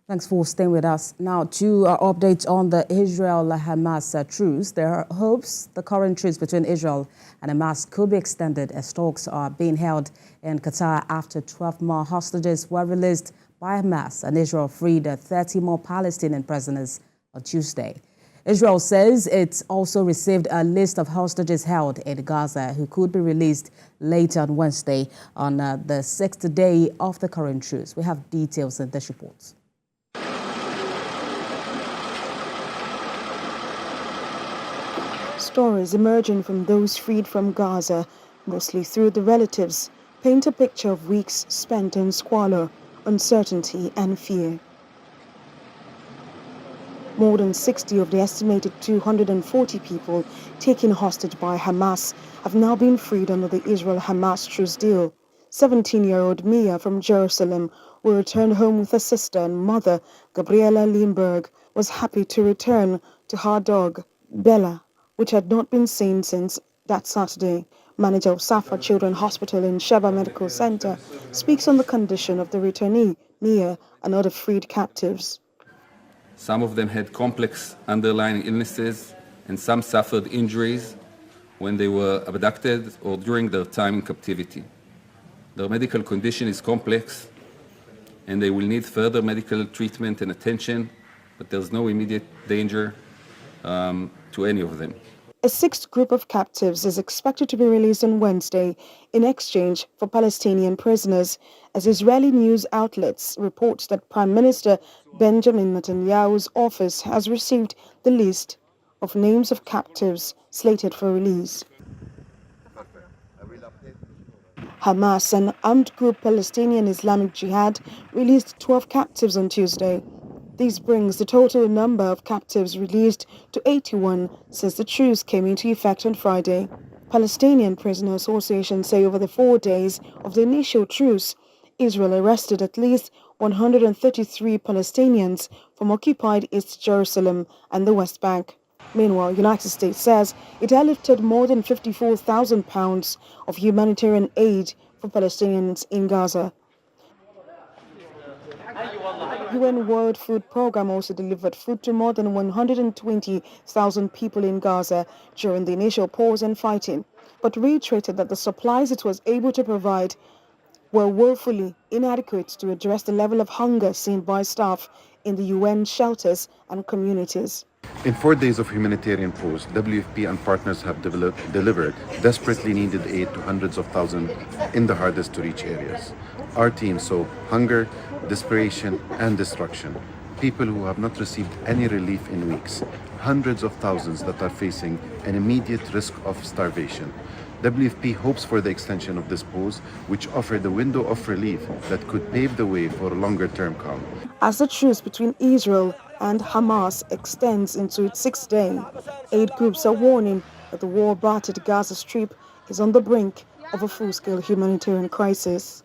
Thanks for staying with us. Now, to update on the Israel-Hamas truce, there are hopes the current truce between Israel and Hamas could be extended as talks are being held in Qatar after 12 more hostages were released by Hamas and Israel freed 30 more Palestinian prisoners on Tuesday. Israel says it's also received a list of hostages held in Gaza who could be released later on Wednesday on the sixth day of the current truce. We have details in this report. Stories emerging from those freed from Gaza, mostly through the relatives, paint a picture of weeks spent in squalor, uncertainty and fear. More than 60 of the estimated 240 people taken hostage by Hamas have now been freed under the Israel-Hamas truce deal. 17-year-old Mia from Jerusalem, who returned home with her sister and mother, Gabriela Lindberg, was happy to return to her dog, Bella, which had not been seen since that Saturday. Manager of Safa Children's Hospital in Sheba Medical Center speaks on the condition of the returnee, Mia, and other freed captives. Some of them had complex underlying illnesses, and some suffered injuries when they were abducted or during their time in captivity. Their medical condition is complex, and they will need further medical treatment and attention, but there's no immediate danger to any of them. A sixth group of captives is expected to be released on Wednesday in exchange for Palestinian prisoners, as Israeli news outlets report that Prime Minister Benjamin Netanyahu's office has received the list of names of captives slated for release. Hamas, an armed group Palestinian Islamic Jihad, released 12 captives on Tuesday. This brings the total number of captives released to 81 since the truce came into effect on Friday. Palestinian Prisoner Associations say over the 4 days of the initial truce, Israel arrested at least 133 Palestinians from occupied East Jerusalem and the West Bank. Meanwhile, the United States says it airlifted more than £54,000 of humanitarian aid for Palestinians in Gaza. UN World Food Programme also delivered food to more than 120,000 people in Gaza during the initial pause in fighting, but reiterated that the supplies it was able to provide were woefully inadequate to address the level of hunger seen by staff in the UN shelters and communities. In 4 days of humanitarian pause, WFP and partners have delivered desperately needed aid to hundreds of thousands in the hardest to reach areas. Our team saw hunger, desperation and destruction. People who have not received any relief in weeks. Hundreds of thousands that are facing an immediate risk of starvation. WFP hopes for the extension of this pause, which offered a window of relief that could pave the way for a longer-term calm. As the truce between Israel and Hamas extends into its sixth day, aid groups are warning that the war-battered Gaza Strip is on the brink of a full-scale humanitarian crisis.